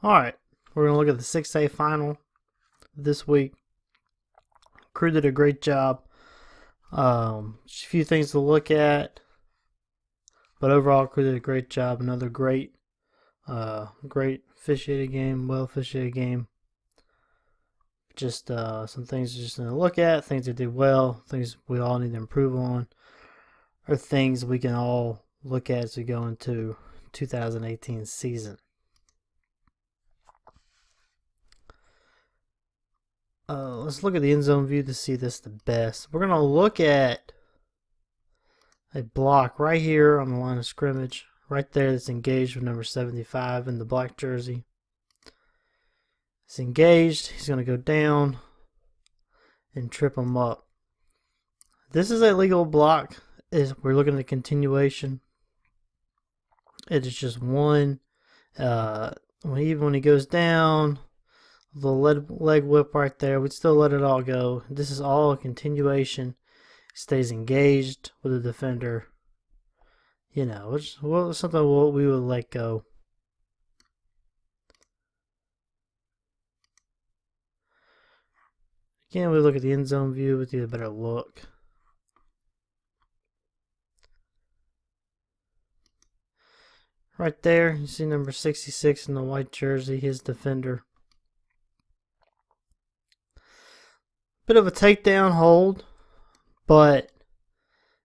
Alright, we're going to look at the 6A final this week. Crew did a great job. Just a few things to look at, but overall Crew did a great job. Another great officiated game, well officiated game. Just some things just to look at, things they did well, things we all need to improve on, or things we can all look at as we go into 2018 season. Let's look at the end zone view to see this the best. We're going to look at a block right here on the line of scrimmage. Right there that's engaged with number 75 in the black jersey. It's engaged. He's going to go down and trip him up. This is a legal block. We're looking at a continuation. It is just one. Even when he goes down, the leg whip right there, we'd still let it all go. This is all a continuation. Stays engaged with the defender. You know, it's something we would let go. Again, we look at the end zone view with a better look. Right there, you see number 66 in the white jersey, his defender. Bit of a takedown hold, but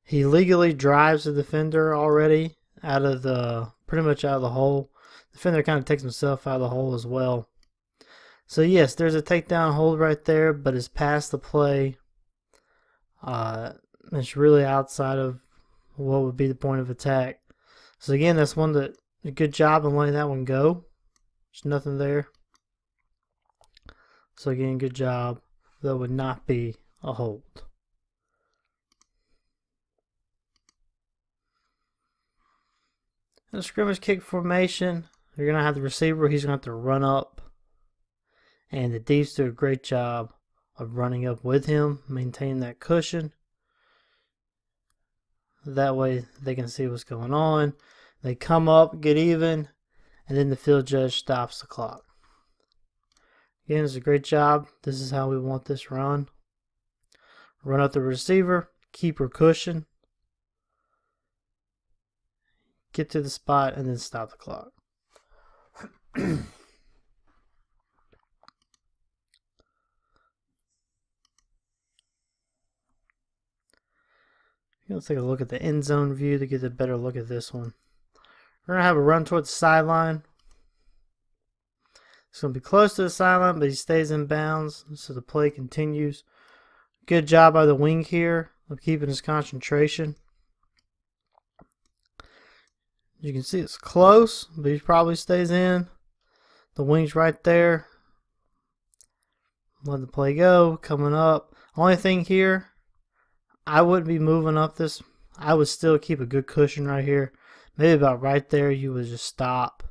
he legally drives the defender already pretty much out of the hole. The defender kind of takes himself out of the hole as well. So yes, there's a takedown hold right there, but it's past the play. It's really outside of what would be the point of attack. So again, that's a good job in letting that one go. There's nothing there. So again, good job. That would not be a hold. In the scrimmage kick formation, you're going to have the receiver. He's going to have to run up. And the Deeps do a great job of running up with him, maintaining that cushion. That way they can see what's going on. They come up, get even, and then the field judge stops the clock. Again, it's a great job. This is how we want this run. Run up the receiver, keep her cushion, get to the spot, and then stop the clock. Let's take a look at the end zone view to get a better look at this one. We're going to have a run towards the sideline. It's going to be close to the sideline, but he stays in bounds, so the play continues. Good job by the wing here of keeping his concentration. You can see it's close, but he probably stays in. The wing's right there. Let the play go, coming up. Only thing here, I wouldn't be moving up this. I would still keep a good cushion right here. Maybe about right there, you would just stop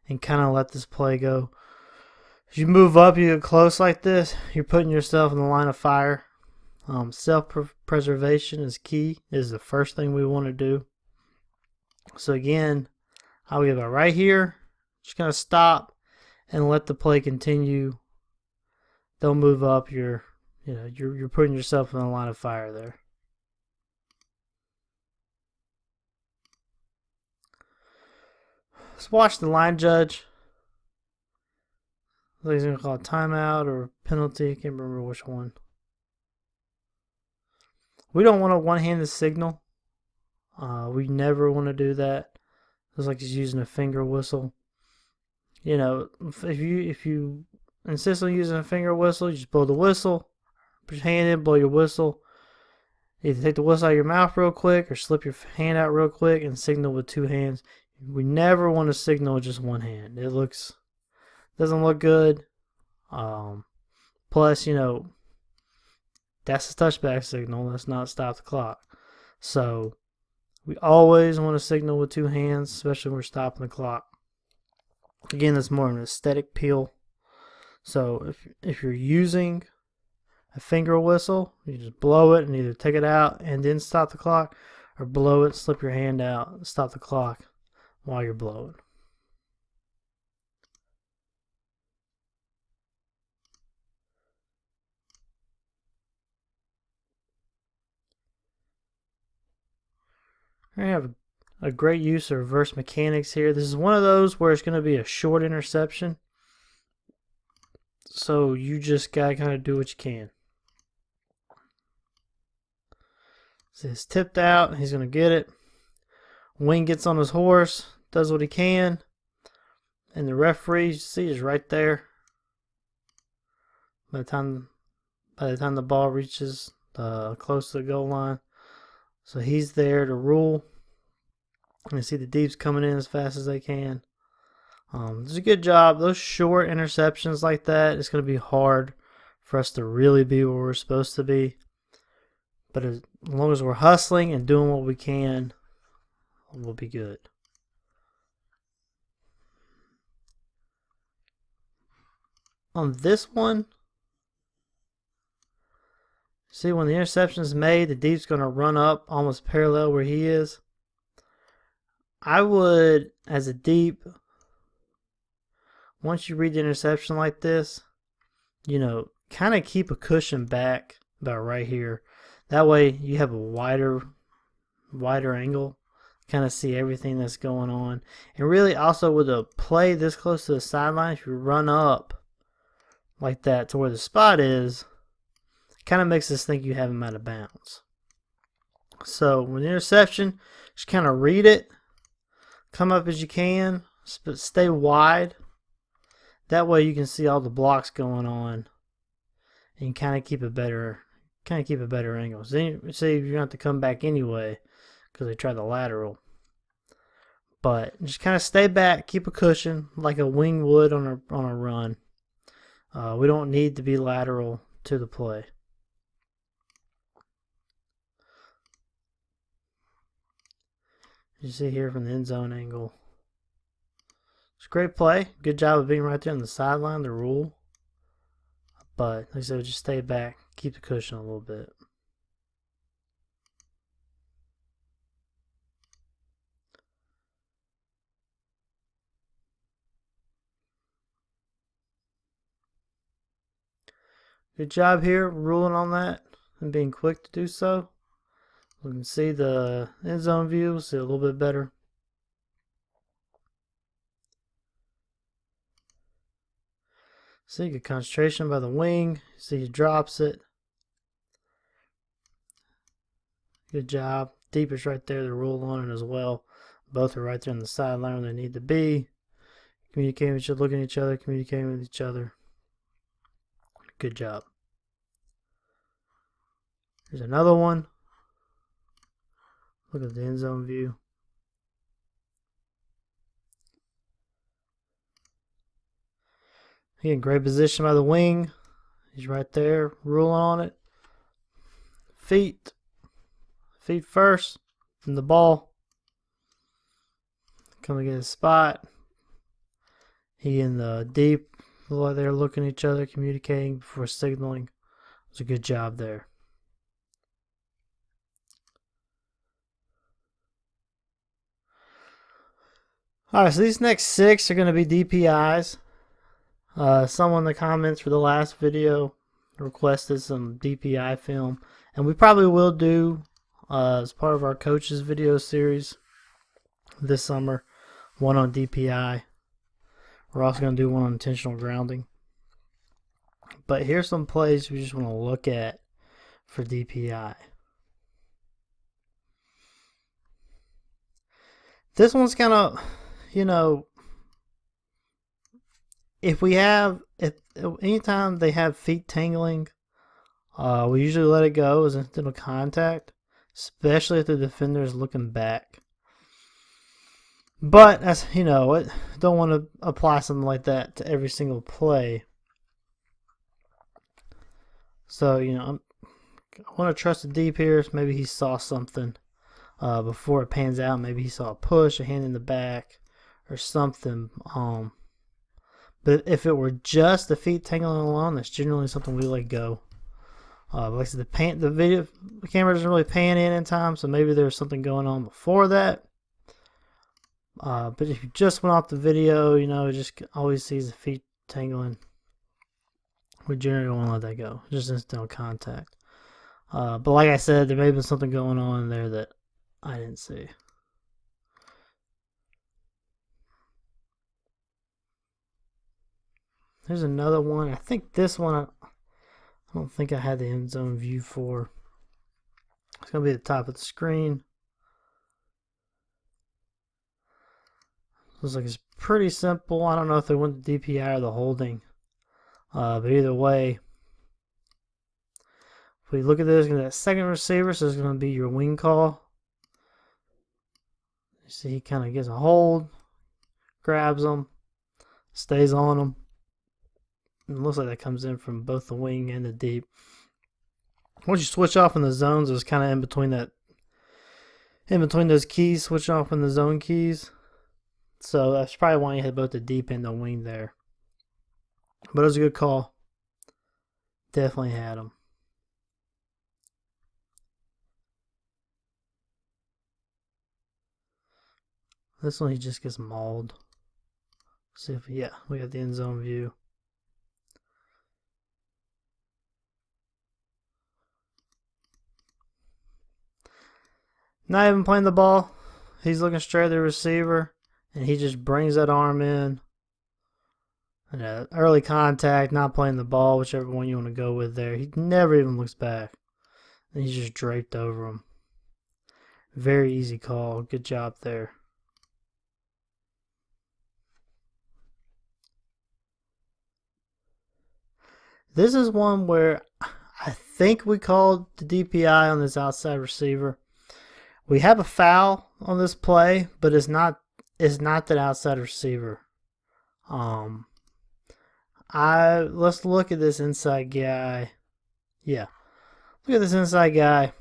and kind of let this play go. As you move up, you get close like this, you're putting yourself in the line of fire. Self-preservation is key, is the first thing we want to do. So again, I would get about right here, just kind of stop and let the play continue. Don't move up, you're putting yourself in the line of fire there. Let's watch the line judge. I think he's going to call a timeout or a penalty. I can't remember which one. We don't want a one-handed signal. We never want to do that. It's like he's using a finger whistle. You know, if you insist on using a finger whistle, you just blow the whistle. Put your hand in, blow your whistle. Either take the whistle out of your mouth real quick or slip your hand out real quick and signal with two hands. We never want to signal with just one hand. It doesn't look good. Plus, that's a touchback signal. That's not stop the clock. So we always want to signal with two hands, especially when we're stopping the clock. Again, that's more of an aesthetic appeal. So if you're using a finger whistle, you just blow it and either take it out and then stop the clock, or blow it, slip your hand out, stop the clock while you're blowing. We're going to have a great use of reverse mechanics here. This is one of those where it's going to be a short interception. So you just got to kind of do what you can. So it's tipped out. He's going to get it. Wing gets on his horse. Does what he can. And the referee, you see, is right there. By the time the ball reaches close to the goal line. So he's there to rule. And you see the deeps coming in as fast as they can. It's a good job. Those short interceptions like that, it's going to be hard for us to really be where we're supposed to be. But as long as we're hustling and doing what we can, we'll be good. On this one, see when the interception is made, the deep's going to run up almost parallel where he is. I would, as a deep, once you read the interception like this, you know, kind of keep a cushion back about right here. That way you have a wider angle, kind of see everything that's going on. And really also with a play this close to the sideline, if you run up like that to where the spot is, it kind of makes us think you have him out of bounds. So with the interception, just kind of read it, come up as you can, but stay wide. That way you can see all the blocks going on, and you kind of keep a better angle. So then, see, you're gonna have to come back anyway because they tried the lateral. But just kind of stay back, keep a cushion like a wing would on a run. We don't need to be lateral to the play. You see here from the end zone angle. It's a great play. Good job of being right there on the sideline, the rule. But like I said, just stay back, keep the cushion a little bit. Good job here ruling on that and being quick to do so. We can see the end zone view, see a little bit better. See, good concentration by the wing. See, he drops it. Good job. Deep is right there. The rule on it as well. Both are right there on the sideline where they need to be. Communicating with each other, looking at each other, communicating with each other. Good job. Here's another one. Look at the end zone view. He in great position by the wing. He's right there, ruling on it. Feet first, and the ball. Coming in his spot. He in the deep, while they're looking at each other, communicating before signaling. It was a good job there. Alright, so these next 6 are going to be DPIs. Someone in the comments for the last video requested some DPI film, and we probably will do as part of our coaches video series this summer, one on DPI. We're also going to do one on intentional grounding. But here's some plays we just want to look at for DPI. This one's kind of, you know, anytime they have feet tangling, we usually let it go as incidental contact, especially if the defender is looking back. But as you know, I don't want to apply something like that to every single play. So you know, I want to trust the deep here. So maybe he saw something before it pans out. Maybe he saw a push, a hand in the back, or something. But if it were just the feet tangling alone, that's generally something we let go. Like I said, the camera doesn't really pan in time, so maybe there's something going on before that. But if you just went off the video, you know, it just always sees the feet tangling. We generally don't want to let that go. Just incidental contact. But like I said, there may have been something going on there that I didn't see. There's another one. I think this one, I don't think I had the end zone view for. It's going to be at the top of the screen. Looks like it's pretty simple. I don't know if they went the DPI or the holding. But either way, if we look at this, that second receiver, so it's going to be your wing call. You see he kind of gets a hold, grabs them, stays on them. It looks like that comes in from both the wing and the deep. Once you switch off in the zones, it's kind of in between those keys, switch off in the zone keys. So that's probably why you had both the deep and the wing there. But it was a good call. Definitely had them. This one he just gets mauled. See if we got the end zone view. Not even playing the ball. He's looking straight at the receiver, and he just brings that arm in. And early contact, not playing the ball, whichever one you want to go with there. He never even looks back. And he's just draped over him. Very easy call. Good job there. This is one where I think we called the DPI on this outside receiver. We have a foul on this play, but it's not that outside receiver. Let's look at this inside guy. Yeah. Look at this inside guy.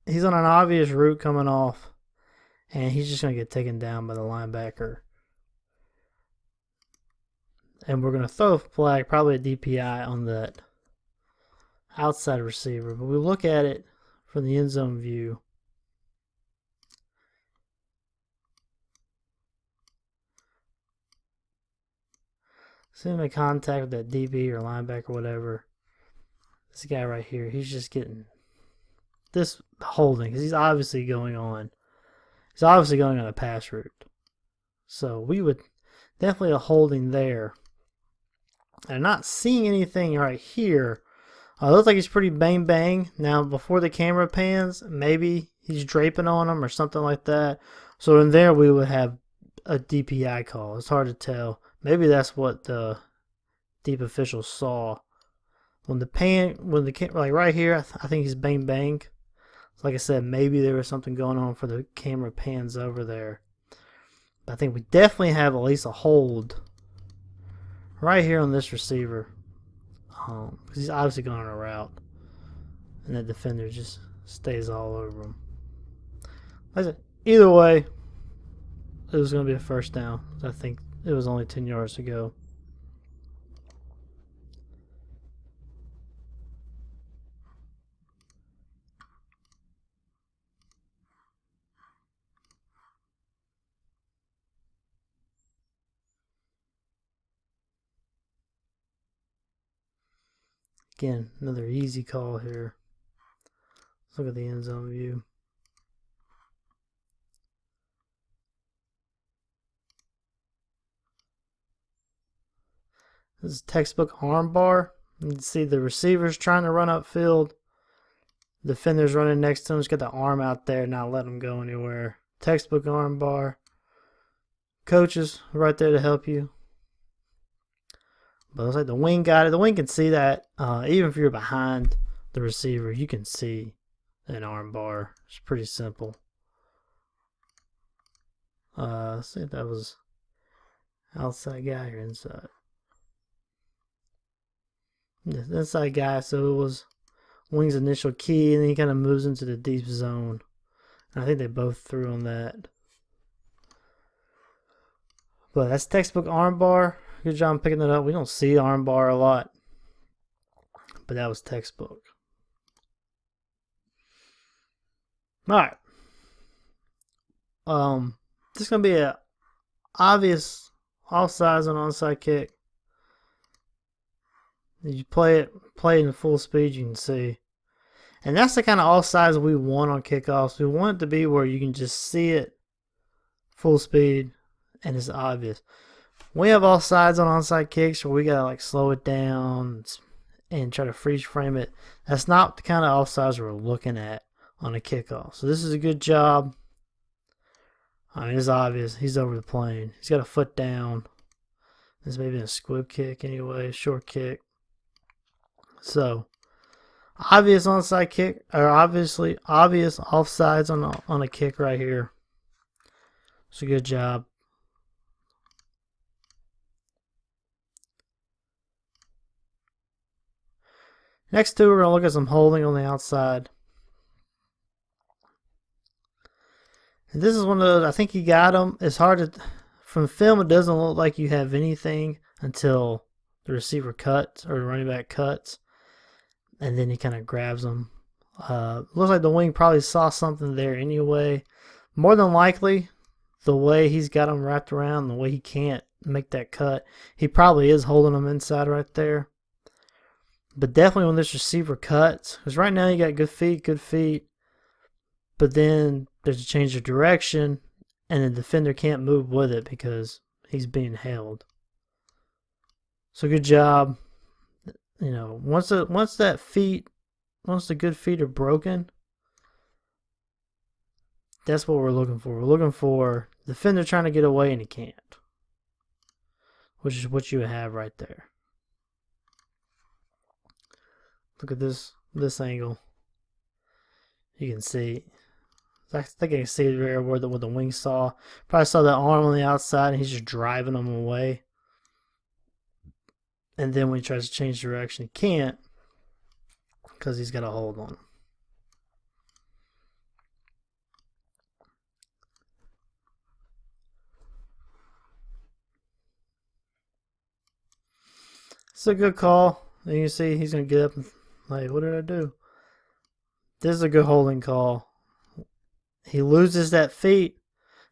He's on an obvious route coming off, and he's just going to get taken down by the linebacker. And we're going to throw a flag, probably a DPI on that outside receiver. But we look at it from the end zone view. See him make contact with that DB or linebacker or whatever. This guy right here, he's just getting this holding because he's obviously going on. He's obviously going on a pass route. So we would definitely a holding there. I'm not seeing anything right here. It looks like he's pretty bang bang. Now before the camera pans, maybe he's draping on him or something like that. So in there we would have a DPI call. It's hard to tell. Maybe that's what the deep officials saw. Like right here, I think he's bang bang. So like I said, maybe there was something going on for the camera pans over there. But I think we definitely have at least a hold right here on this receiver. Because he's obviously going on a route. And that defender just stays all over him. Like I said, either way, it was going to be a first down. I think it was only 10 yards to go. Again, another easy call here. Let's look at the end zone view. This is textbook arm bar. You can see the receiver's trying to run upfield. Defender's running next to him. He's got the arm out there, not letting him go anywhere. Textbook arm bar. Coaches right there to help you. But it looks like the wing got it. The wing can see that. Even if you're behind the receiver, you can see an arm bar. It's pretty simple. Let's see if that was outside guy or inside. Yes, inside guy, so it was wing's initial key, and then he kind of moves into the deep zone. And I think they both threw on that. But that's textbook arm bar. Good job picking it up. We don't see arm bar a lot, but that was textbook. All right. This is gonna be a obvious offsides and onside kick. You play it in full speed, you can see. And that's the kind of offsides we want on kickoffs. We want it to be where you can just see it full speed and it's obvious. We have offsides on onside kicks where we gotta like slow it down and try to freeze frame it. That's not the kind of offsides we're looking at on a kickoff. So this is a good job. I mean, it's obvious. He's over the plane. He's got a foot down. This may be a squib kick anyway, short kick. So obvious onside kick, or obvious offsides on a kick right here. It's a good job. Next two, we're going to look at some holding on the outside. And this is one of those, I think he got him. It's hard to, from film, it doesn't look like you have anything until the receiver cuts or the running back cuts. And then he kind of grabs them. Looks like the wing probably saw something there anyway. More than likely, the way he's got him wrapped around, the way he can't make that cut, he probably is holding them inside right there. But definitely when this receiver cuts, because right now you got good feet, but then there's a change of direction, and the defender can't move with it because he's being held. So good job. You know, once the good feet are broken, that's what we're looking for. We're looking for the defender trying to get away and he can't, which is what you have right there. Look at this angle. You can see. I think I can see it very well with the wing saw. Probably saw that arm on the outside and he's just driving them away. And then when he tries to change direction, he can't because he's got a hold on him. It's a good call. And you can see he's going to get up and like, what did I do? This is a good holding call. He loses that feet.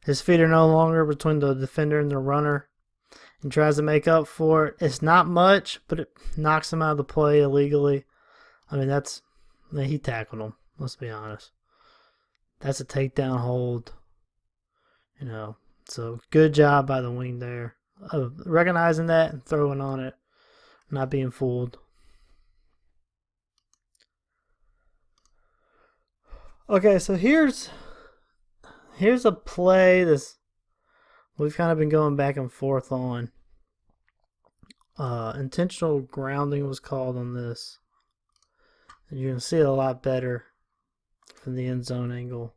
His feet are no longer between the defender and the runner. And tries to make up for it. It's not much, but it knocks him out of the play illegally. I mean, he tackled him. Let's be honest. That's a takedown hold. You know, so good job by the wing there of recognizing that and throwing on it, not being fooled. Okay, so here's a play that's we've kind of been going back and forth on. Intentional grounding was called on this. And you can see it a lot better from the end zone angle.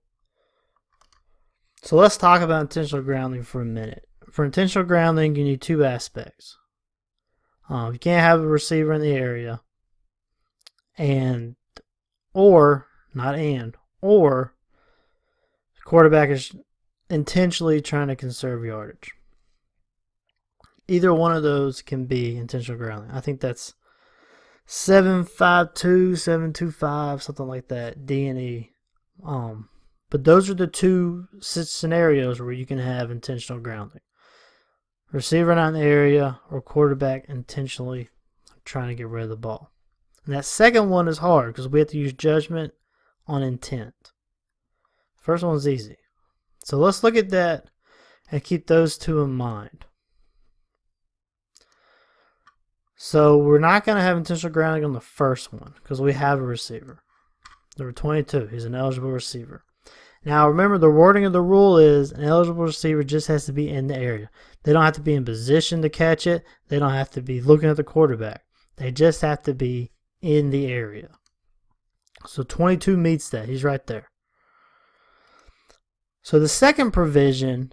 So let's talk about intentional grounding for a minute. For intentional grounding, you need two aspects. You can't have a receiver in the area, or the quarterback is intentionally trying to conserve yardage. Either one of those can be intentional grounding. I think that's 752, 725, something like that, D&E. But those are the two scenarios where you can have intentional grounding. Receiver not in the area or quarterback intentionally trying to get rid of the ball. And that second one is hard because we have to use judgment on intent. First one's easy. So let's look at that and keep those two in mind. So we're not going to have intentional grounding on the first one because we have a receiver. Number 22, he's an eligible receiver. Now remember, the wording of the rule is an eligible receiver just has to be in the area. They don't have to be in position to catch it. They don't have to be looking at the quarterback. They just have to be in the area. So 22 meets that. He's right there. So the second provision,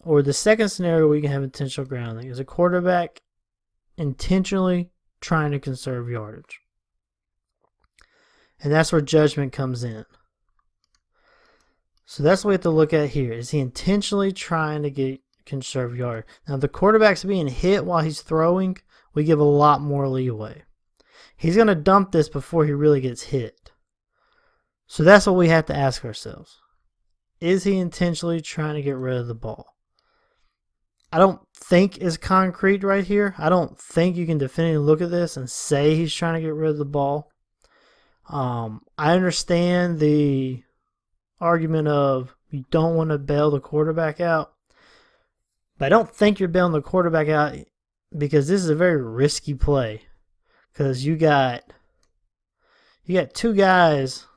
or the second scenario where you can have intentional grounding, is a quarterback intentionally trying to conserve yardage. And that's where judgment comes in. So that's what we have to look at here. Is he intentionally trying to conserve yardage? Now, if the quarterback's being hit while he's throwing, we give a lot more leeway. He's going to dump this before he really gets hit. So that's what we have to ask ourselves. Is he intentionally trying to get rid of the ball? I don't think it's concrete right here. I don't think you can definitively look at this and say he's trying to get rid of the ball. I understand the argument of you don't want to bail the quarterback out. But I don't think you're bailing the quarterback out because this is a very risky play. Because you got two guys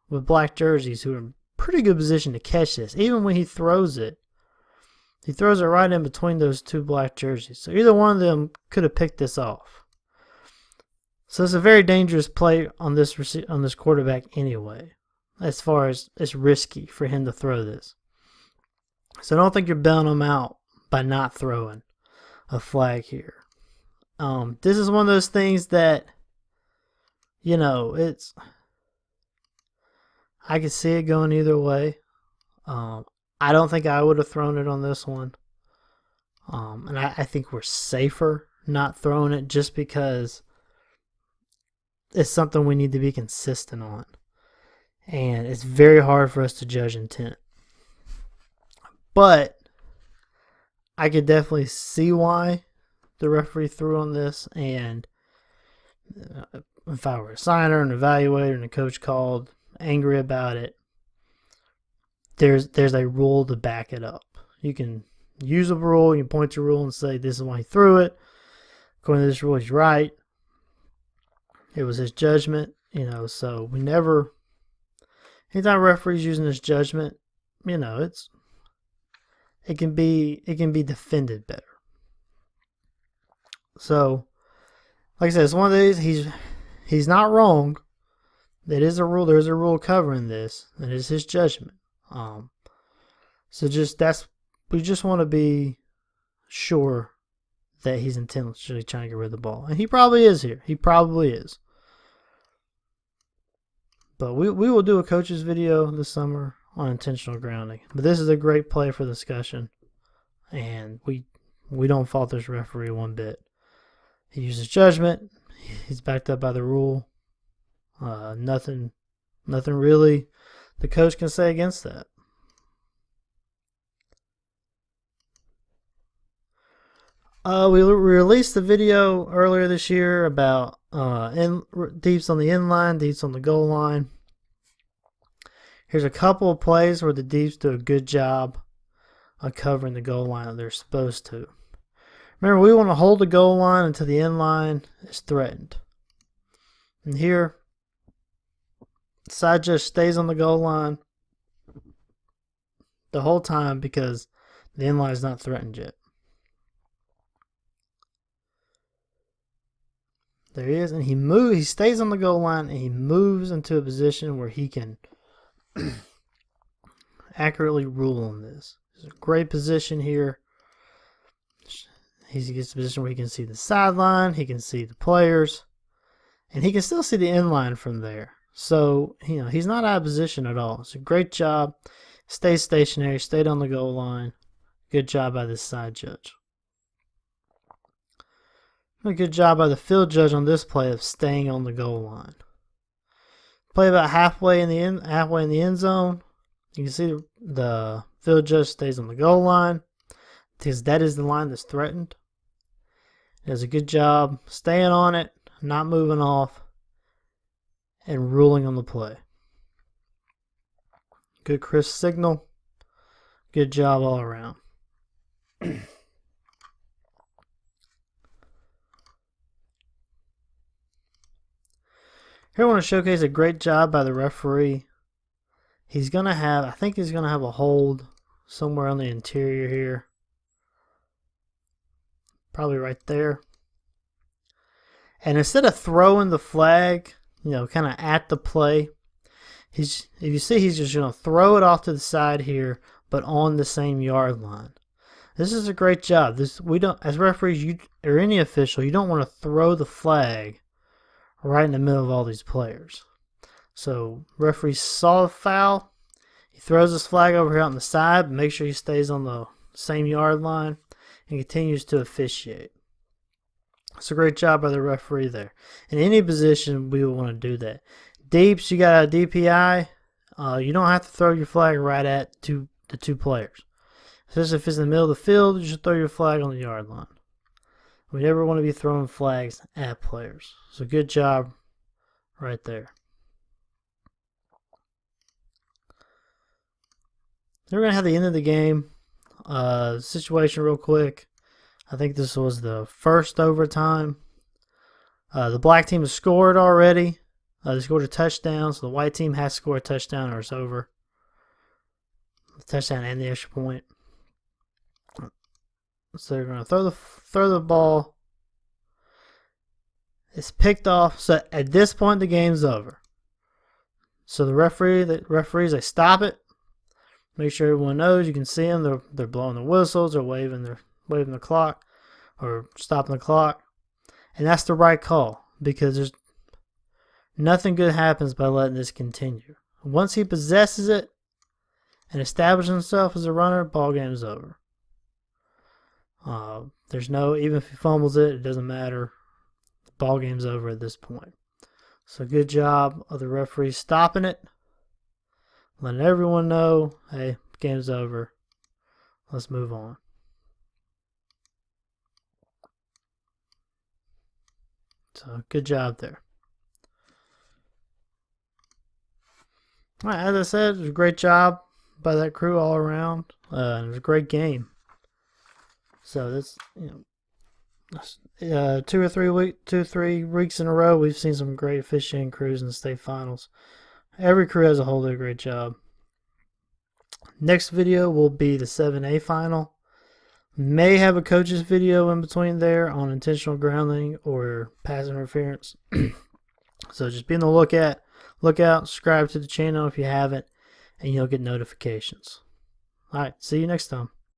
with black jerseys who are in pretty good position to catch this. Even when he throws it right in between those two black jerseys. So either one of them could have picked this off. So it's a very dangerous play on this quarterback anyway. As far as it's risky for him to throw this. So I don't think you're bailing him out by not throwing a flag here. This is one of those things that, I could see it going either way. I don't think I would have thrown it on this one. And I think we're safer not throwing it just because it's something we need to be consistent on. And it's very hard for us to judge intent. But I could definitely see why the referee threw on this. And if I were a signer and evaluator and the coach called angry about it, there's a rule to back it up. You can use a rule, you can point to a rule and say this is why he threw it. According to this rule, he's right. It was his judgment, so we never, anytime referee's using his judgment, it can be defended better. So, like I said, it's one of these, he's not wrong. There's a rule covering this, and it's his judgment. So we just want to be sure that he's intentionally trying to get rid of the ball. And he probably is here. He probably is. But we will do a coach's video this summer on intentional grounding. But this is a great play for discussion. And we don't fault this referee one bit. He uses judgment. He's backed up by the rule. Nothing really the coach can say against that. We released a video earlier this year about deeps on the end line, deeps on the goal line. Here's a couple of plays where the deeps do a good job of covering the goal line that they're supposed to. Remember, we want to hold the goal line until the end line is threatened. And here, side judge stays on the goal line the whole time because the end line is not threatened yet. There he is, and he stays on the goal line, and he moves into a position where he can accurately rule on this. It's a great position here. He gets a position where he can see the sideline, he can see the players, and he can still see the end line from there. So, he's not out of position at all. It's a great job. Stayed stationary, stayed on the goal line. Good job by this side judge. A good job by the field judge on this play of staying on the goal line. Play about halfway in the end zone. You can see the field judge stays on the goal line because that is the line that's threatened. He does a good job staying on it, not moving off, and ruling on the play. Good crisp signal. Good job all around. Here I want to showcase a great job by the referee. I think he's going to have a hold somewhere on the interior here. Probably right there. And instead of throwing the flag, kind of at the play, if you see, he's just going to throw it off to the side here, but on the same yard line. This is a great job. We don't, as referees, or any official, you don't want to throw the flag right in the middle of all these players. So referee saw the foul. He throws his flag over here on the side, but make sure he stays on the same yard line and continues to officiate. It's a great job by the referee there. In any position, we will want to do that. Deeps, you got a DPI. You don't have to throw your flag right at the two players. Especially if it's in the middle of the field, you should throw your flag on the yard line. We never want to be throwing flags at players. So good job right there. Then we're going to have the end of the game. situation real quick. I think this was the first overtime. The black team has scored already. They scored a touchdown, so the white team has to score a touchdown or it's over. The touchdown and the extra point. So they're going to throw the ball. It's picked off. So at this point, the game's over. So the referees, they stop it. Make sure everyone knows. You can see them. They're blowing the whistles or waving the clock or stopping the clock. And that's the right call because there's nothing good happens by letting this continue. Once he possesses it and establishes himself as a runner, ball game's over. There's no, even if he fumbles it, it doesn't matter. The ball game's over at this point. So good job of the referee stopping it, letting everyone know, hey, game's over. Let's move on. So good job there. All right, as I said, it was a great job by that crew all around. And it was a great game. So that's 2 or 3 weeks in a row, we've seen some great officiating crews in the state finals. Every crew as a whole did a great job. Next video will be the 7A final. May have a coach's video in between there on intentional grounding or pass interference. So just be on the lookout, subscribe to the channel if you haven't, and you'll get notifications. Alright, see you next time.